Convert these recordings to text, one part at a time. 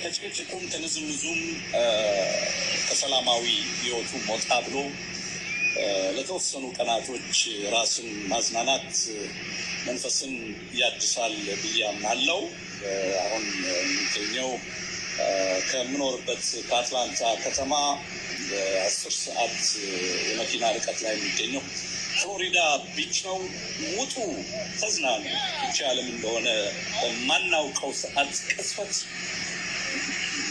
ከጭቅጭቁም ከንዝንዙም ከሰላማዊ ህይወቱ ሞጣ ብሎ ለተወሰኑ ቀናቶች ራስን ማዝናናት መንፈስን ያድሳል ብዬ አምናለሁ። አሁን የሚገኘው ከምኖርበት ከአትላንታ ከተማ 10 ሰዓት የመኪና ርቀት ላይ የሚገኘው ፍሎሪዳ ቢች ነው። ውጡ፣ ተዝናኑ። ብቻ ዓለም እንደሆነ በማናውቀው ሰዓት ቅጽበት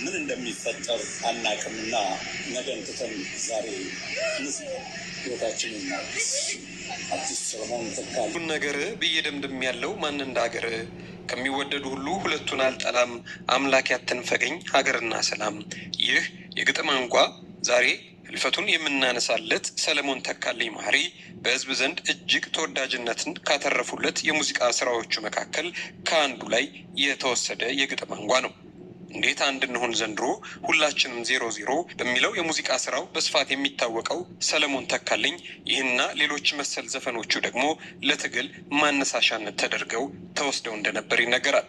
ምን እንደሚፈጠር አናቅምና ነገን ትተን ዛሬ ህይወታችንን አርቲስት ሰለሞን ተካልኝ ሁሉን ነገር ብዬ ደምድም ያለው ማን እንዳገር ከሚወደዱ ሁሉ ሁለቱን አልጠላም፣ አምላክ ያትንፈገኝ ሀገርና ሰላም። ይህ የግጥም አንጓ ዛሬ ህልፈቱን የምናነሳለት ሰለሞን ተካልኝ ማህሪ በህዝብ ዘንድ እጅግ ተወዳጅነትን ካተረፉለት የሙዚቃ ስራዎቹ መካከል ከአንዱ ላይ የተወሰደ የግጥም አንጓ ነው። እንዴት አንድ እንሆን ዘንድሮ ሁላችንም 00 በሚለው የሙዚቃ ስራው በስፋት የሚታወቀው ሰለሞን ተካልኝ ይህና ሌሎች መሰል ዘፈኖቹ ደግሞ ለትግል ማነሳሻነት ተደርገው ተወስደው እንደነበር ይነገራል።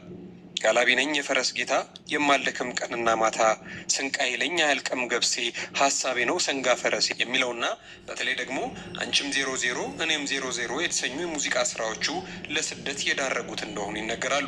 ጋላቢ ነኝ የፈረስ ጌታ የማልደክም ቀንና ማታ ስንቃይ ለኝ አያልቅም ገብሴ ሀሳቤ ነው ሰንጋ ፈረሴ የሚለውና በተለይ ደግሞ አንቺም 00 እኔም 00 የተሰኙ የሙዚቃ ስራዎቹ ለስደት የዳረጉት እንደሆኑ ይነገራሉ።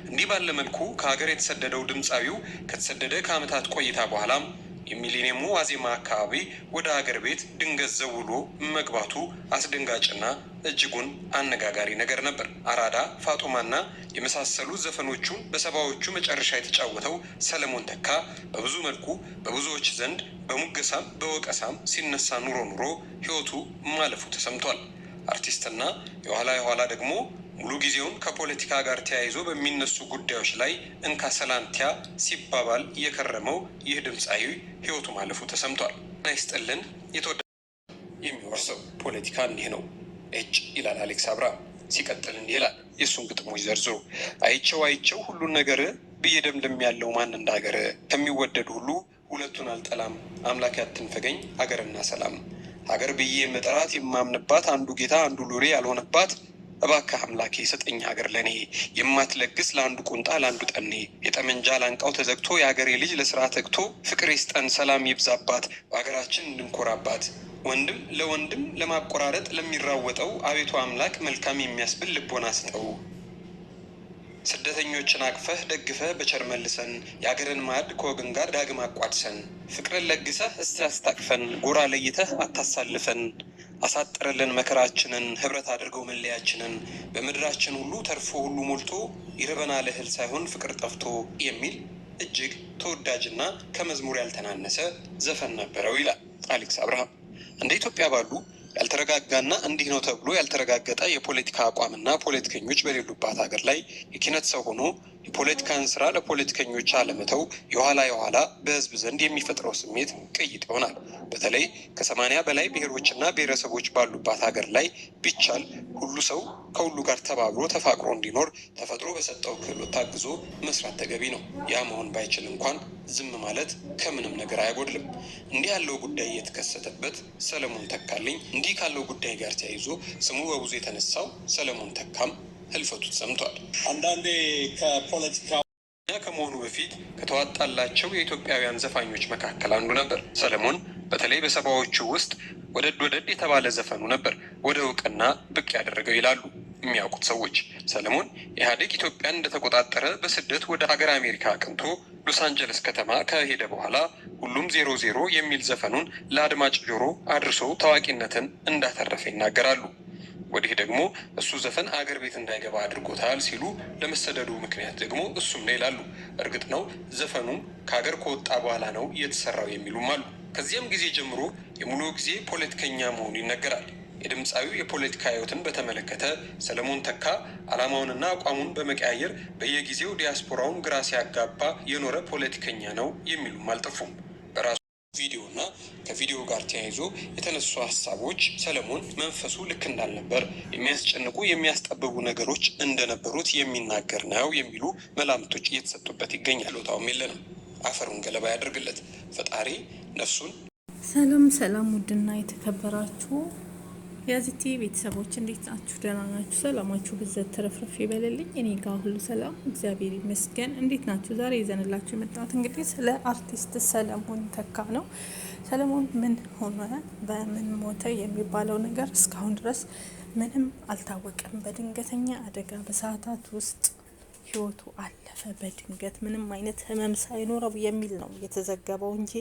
እንዲህ ባለ መልኩ ከሀገር የተሰደደው ድምፃዊው ከተሰደደ ከዓመታት ቆይታ በኋላም የሚሊኒየሙ ዋዜማ አካባቢ ወደ ሀገር ቤት ድንገት ዘውሎ መግባቱ አስደንጋጭና እጅጉን አነጋጋሪ ነገር ነበር። አራዳ፣ ፋጡማና የመሳሰሉ ዘፈኖቹን በሰባዎቹ መጨረሻ የተጫወተው ሰለሞን ተካ በብዙ መልኩ በብዙዎች ዘንድ በሙገሳም በወቀሳም ሲነሳ ኑሮ ህይወቱ ማለፉ ተሰምቷል። አርቲስትና የኋላ ደግሞ ሙሉ ጊዜውን ከፖለቲካ ጋር ተያይዞ በሚነሱ ጉዳዮች ላይ እንካ ሰላንቲያ ሲባባል የከረመው ይህ ድምፃዊ ህይወቱ ማለፉ ተሰምቷል። ናይስጥልን የተወደ የሚወርሰው ፖለቲካ እንዲህ ነው ይላል አሌክስ አብራ። ሲቀጥል እንዲህ ይላል የእሱን ግጥሞች ዘርዝሮ አይቸው ሁሉን ነገር ብዬ ደምድም ያለው ማን እንዳገር ከሚወደዱ ሁሉ ሁለቱን አልጠላም፣ አምላክ ያትንፈገኝ ሀገርና ሰላም። ሀገር ብዬ መጠራት የማምንባት አንዱ ጌታ አንዱ ሎሌ ያልሆነባት እባክህ አምላኬ ሰጠኝ ሀገር ለኔ የማትለግስ ለአንዱ ቁንጣ ለአንዱ ጠኔ የጠመንጃ ላንቃው ተዘግቶ የሀገሬ ልጅ ለስራ ተግቶ ፍቅር ይስጠን ሰላም ይብዛባት በሀገራችን እንድንኮራባት ወንድም ለወንድም ለማቆራረጥ ለሚራወጠው አቤቱ አምላክ መልካም የሚያስብል ልቦና ስጠው። ስደተኞችን አቅፈህ ደግፈህ በቸር መልሰን የሀገርን ማዕድ ከወገን ጋር ዳግም አቋድሰን ፍቅርን ለግሰህ እስቲ አስታቅፈን ጎራ ለይተህ አታሳልፈን አሳጥረልን መከራችንን ህብረት አድርገው መለያችንን በምድራችን ሁሉ ተርፎ ሁሉ ሞልቶ ይርበናል እህል ሳይሆን ፍቅር ጠፍቶ የሚል እጅግ ተወዳጅና ከመዝሙር ያልተናነሰ ዘፈን ነበረው ይላል አሌክስ አብርሃም። እንደ ኢትዮጵያ ባሉ ያልተረጋጋና እንዲህ ነው ተብሎ ያልተረጋገጠ የፖለቲካ አቋምና ፖለቲከኞች በሌሉባት ሀገር ላይ የኪነት ሰው ሆኖ የፖለቲካን ስራ ለፖለቲከኞች አለመተው የኋላ በህዝብ ዘንድ የሚፈጥረው ስሜት ቅይጥ ይሆናል። በተለይ ከ80 በላይ ብሔሮችና ብሔረሰቦች ባሉባት ሀገር ላይ ቢቻል ሁሉ ሰው ከሁሉ ጋር ተባብሮ ተፋቅሮ እንዲኖር ተፈጥሮ በሰጠው ክህሎት ታግዞ መስራት ተገቢ ነው። ያ መሆን ባይችል እንኳን ዝም ማለት ከምንም ነገር አያጎድልም። እንዲህ ያለው ጉዳይ የተከሰተበት ሰለሞን ተካልኝ እንዲህ ካለው ጉዳይ ጋር ተያይዞ ስሙ በብዙ የተነሳው ሰለሞን ተካም ህልፈቱ ተሰምቷል። አንዳንዴ ከፖለቲካ ከመሆኑ በፊት ከተዋጣላቸው የኢትዮጵያውያን ዘፋኞች መካከል አንዱ ነበር። ሰለሞን በተለይ በሰባዎቹ ውስጥ ወደድ የተባለ ዘፈኑ ነበር ወደ እውቅና ብቅ ያደረገው ይላሉ የሚያውቁት ሰዎች። ሰለሞን ኢህአዴግ ኢትዮጵያን እንደተቆጣጠረ በስደት ወደ ሀገር አሜሪካ አቅንቶ ሎስ አንጀለስ ከተማ ከሄደ በኋላ ሁሉም 00 የሚል ዘፈኑን ለአድማጭ ጆሮ አድርሶ ታዋቂነትን እንዳተረፈ ይናገራሉ። ወዲህ ደግሞ እሱ ዘፈን አገር ቤት እንዳይገባ አድርጎታል ሲሉ ለመሰደዱ ምክንያት ደግሞ እሱም ነው ይላሉ። እርግጥ ነው ዘፈኑ ከሀገር ከወጣ በኋላ ነው የተሰራው የሚሉም አሉ። ከዚያም ጊዜ ጀምሮ የሙሉ ጊዜ ፖለቲከኛ መሆኑ ይነገራል። የድምፃዊው የፖለቲካ ህይወትን በተመለከተ ሰለሞን ተካ ዓላማውንና አቋሙን በመቀያየር በየጊዜው ዲያስፖራውን ግራ ሲያጋባ የኖረ ፖለቲከኛ ነው የሚሉም አልጠፉም። በራሱ ቪዲዮና ከቪዲዮ ጋር ተያይዞ የተነሱ ሀሳቦች ሰለሞን መንፈሱ ልክ እንዳልነበር የሚያስጨንቁ የሚያስጠብቡ ነገሮች እንደነበሩት የሚናገር ነው የሚሉ መላምቶች እየተሰጡበት ይገኛል። ቦታውም የለንም። አፈሩን ገለባ ያደርግለት ፈጣሪ ነፍሱን። ሰላም ውድና የተከበራችሁ የዚቲ ቤተሰቦች እንዴት ናችሁ? ደህና ናችሁ? ሰላማችሁ ብዘት ተረፍረፍ ይበልልኝ። እኔ ጋር ሁሉ ሰላም እግዚአብሔር ይመስገን። እንዴት ናችሁ? ዛሬ ይዘንላችሁ የመጣሁት እንግዲህ ስለ አርቲስት ሰለሞን ተካ ነው። ሰለሞን ምን ሆነ፣ በምን ሞተ የሚባለው ነገር እስካሁን ድረስ ምንም አልታወቀም። በድንገተኛ አደጋ በሰዓታት ውስጥ ህይወቱ አለፈ። በድንገት ምንም አይነት ህመም ሳይኖረው የሚል ነው የተዘገበው እንጂ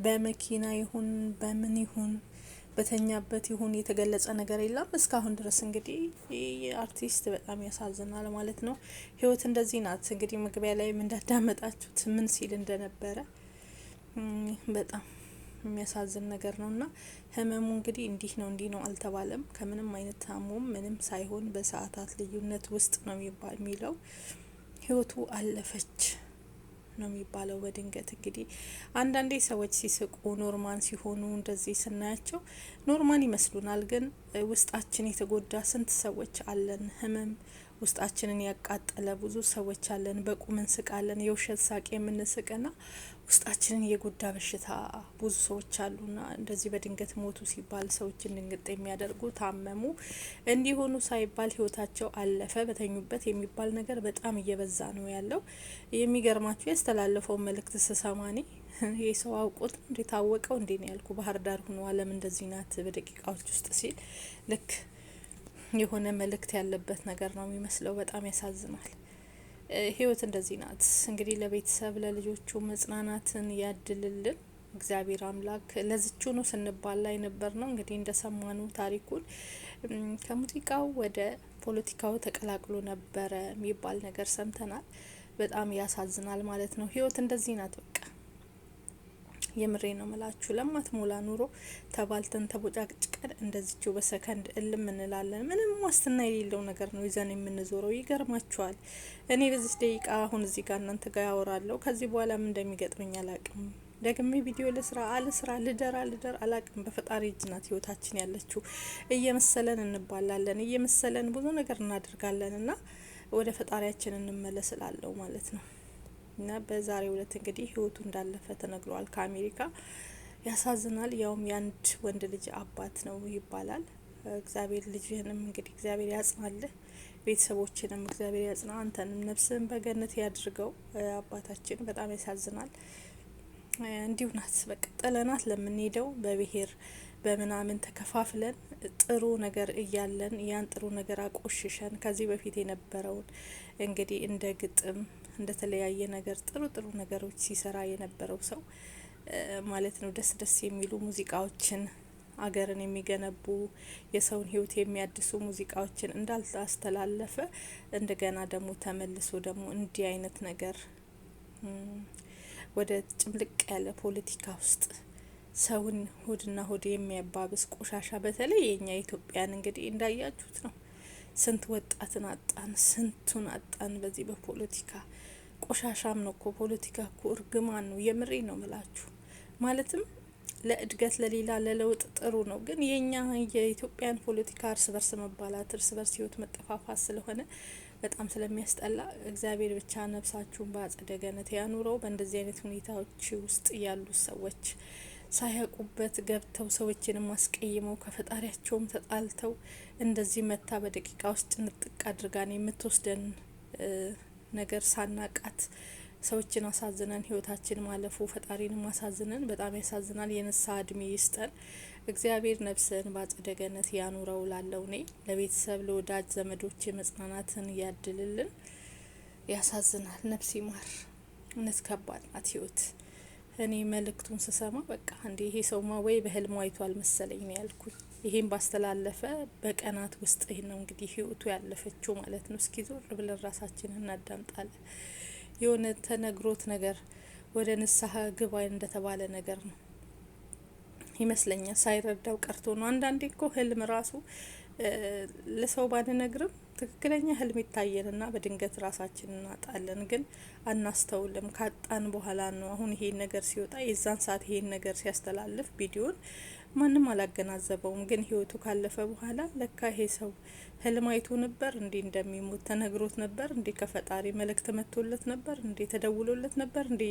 በመኪና ይሁን በምን ይሁን በተኛበት ይሁን የተገለጸ ነገር የለም እስካሁን ድረስ። እንግዲህ አርቲስት በጣም ያሳዝናል ማለት ነው። ህይወት እንደዚህ ናት። እንግዲህ መግቢያ ላይ እንዳዳመጣችሁት ምን ሲል እንደነበረ በጣም የሚያሳዝን ነገር ነው። እና ህመሙ እንግዲህ እንዲህ ነው አልተባለም። ከምንም አይነት ታሞም ምንም ሳይሆን በሰዓታት ልዩነት ውስጥ ነው የሚለው ህይወቱ አለፈች ነው የሚባለው። በድንገት እንግዲህ አንዳንዴ ሰዎች ሲስቁ ኖርማል ሲሆኑ እንደዚህ ስናያቸው ኖርማል ይመስሉናል፣ ግን ውስጣችን የተጎዳ ስንት ሰዎች አለን። ህመም ውስጣችንን ያቃጠለ ብዙ ሰዎች አለን። በቁም እንስቃለን፣ የውሸት ሳቅ የምንስቅና ውስጣችንን የጎዳ በሽታ ብዙ ሰዎች አሉና እንደዚህ በድንገት ሞቱ ሲባል ሰዎችን ድንግጥ የሚያደርጉ ታመሙ እንዲሆኑ ሳይባል ህይወታቸው አለፈ በተኙበት የሚባል ነገር በጣም እየበዛ ነው ያለው። የሚገርማችሁ ያስተላለፈው መልእክት ስሰማኔ ይህ ሰው አውቆት እንዴ ታወቀው እንዴ ነው ያልኩ። ባህር ዳር ሆኖ አለም እንደዚህ ናት በደቂቃዎች ውስጥ ሲል ልክ የሆነ መልእክት ያለበት ነገር ነው የሚመስለው። በጣም ያሳዝናል። ህይወት እንደዚህ ናት። እንግዲህ ለቤተሰብ ለልጆቹ መጽናናትን ያድልልን እግዚአብሔር አምላክ። ለዝቹ ነው ስንባል ላይ ነበር ነው እንግዲህ እንደሰማኑ ታሪኩን ከሙዚቃው ወደ ፖለቲካው ተቀላቅሎ ነበረ የሚባል ነገር ሰምተናል። በጣም ያሳዝናል ማለት ነው። ህይወት እንደዚህ ናት በቃ። የምሬ ነው ምላችሁ። ለማትሞላ ኑሮ ተባልተን ተቦጫጭቀን እንደዚችው በሰከንድ እልም እንላለን። ምንም ዋስትና የሌለው ነገር ነው ይዘን የምንዞረው። ይገርማችኋል። እኔ በዚህ ደቂቃ አሁን እዚህ ጋር እናንተ ጋር ያወራለሁ። ከዚህ በኋላ ምን እንደሚገጥመኝ አላቅም። ደግሜ ቪዲዮ ልስራ አልስራ ልደር አላቅም። በፈጣሪ እጅ ናት ህይወታችን ያለችው። እየመሰለን እንባላለን፣ እየመሰለን ብዙ ነገር እናደርጋለን እና ወደ ፈጣሪያችን እንመለስላለው ማለት ነው። እና በዛሬው ዕለት እንግዲህ ህይወቱ እንዳለፈ ተነግሯል ከአሜሪካ። ያሳዝናል። ያውም የአንድ ወንድ ልጅ አባት ነው ይባላል። እግዚአብሔር ልጅህንም እንግዲህ እግዚአብሔር ያጽናልህ፣ ቤተሰቦችንም እግዚአብሔር ያጽና፣ አንተንም ነፍስህን በገነት ያድርገው። አባታችን በጣም ያሳዝናል። እንዲሁ ናት በቃ። ጥለናት ለምንሄደው በብሄር በምናምን ተከፋፍለን ጥሩ ነገር እያለን ያን ጥሩ ነገር አቆሽሸን ከዚህ በፊት የነበረውን እንግዲህ እንደ ግጥም እንደ ተለያየ ነገር ጥሩ ነገሮች ሲሰራ የነበረው ሰው ማለት ነው። ደስ የሚሉ ሙዚቃዎችን አገርን የሚገነቡ የሰውን ህይወት የሚያድሱ ሙዚቃዎችን እንዳላስተላለፈ እንደገና ደግሞ ተመልሶ ደግሞ እንዲህ አይነት ነገር ወደ ጭምልቅ ያለ ፖለቲካ ውስጥ ሰውን ሆድና ሆድ የሚያባብስ ቆሻሻ፣ በተለይ የኛ ኢትዮጵያን እንግዲህ እንዳያችሁት ነው። ስንት ወጣትን አጣን፣ ስንቱን አጣን በዚህ በፖለቲካ። ቆሻሻም ነው እኮ ፖለቲካ እኮ እርግማን ነው። የምሬ ነው ምላችሁ። ማለትም ለእድገት ለሌላ ለለውጥ ጥሩ ነው፣ ግን የኛ የኢትዮጵያን ፖለቲካ እርስ በርስ መባላት፣ እርስ በርስ ህይወት መጠፋፋት ስለሆነ በጣም ስለሚያስጠላ እግዚአብሔር ብቻ ነፍሳችሁን በአጸደ ገነት ያኑረው። በእንደዚህ አይነት ሁኔታዎች ውስጥ ያሉ ሰዎች ሳያውቁበት ገብተው ሰዎችንም አስቀይመው ከፈጣሪያቸውም ተጣልተው እንደዚህ መታ በደቂቃ ውስጥ ንጥቅ አድርጋን የምትወስደን ነገር ሳናቃት ሰዎችን አሳዝነን ህይወታችን ማለፉ ፈጣሪንም አሳዝነን በጣም ያሳዝናል። የንስሐ እድሜ ይስጠን እግዚአብሔር። ነፍስን በአጸደ ገነት ያኑረው ላለው ኔ ለቤተሰብ ለወዳጅ ዘመዶች መጽናናትን ያድልልን። ያሳዝናል። ነፍስ ይማር። እውነት ከባድ ናት ህይወት። እኔ መልእክቱን ስሰማ በቃ እንዴ ይሄ ሰውማ ወይ በህልሙ አይቷል መሰለኝ ነው ያልኩኝ። ይሄን ባስተላለፈ በቀናት ውስጥ ይሄ ነው እንግዲህ ህይወቱ ያለፈችው ማለት ነው። እስኪ ዞር ብለን ራሳችንን እናዳምጣለን። የሆነ ተነግሮት ነገር ወደ ንስሐ ግባ እንደተባለ ነገር ነው ይመስለኛል። ሳይረዳው ቀርቶ ነው። አንዳንዴ እኮ ህልም ራሱ ለሰው ባንነግርም ትክክለኛ ህልም ይታየንና በድንገት ራሳችን እናጣለን፣ ግን አናስተውልም። ካጣን በኋላ ነው አሁን ይሄን ነገር ሲወጣ። የዛን ሰዓት ይሄን ነገር ሲያስተላልፍ ቪዲዮን ማንም አላገናዘበውም፣ ግን ህይወቱ ካለፈ በኋላ ለካ ይሄ ሰው ህልም አይቶ ነበር እንዴ፣ እንደሚሞት ተነግሮት ነበር እንዴ፣ ከፈጣሪ መልእክት መጥቶለት ነበር እንዴ፣ ተደውሎለት ነበር እንዴ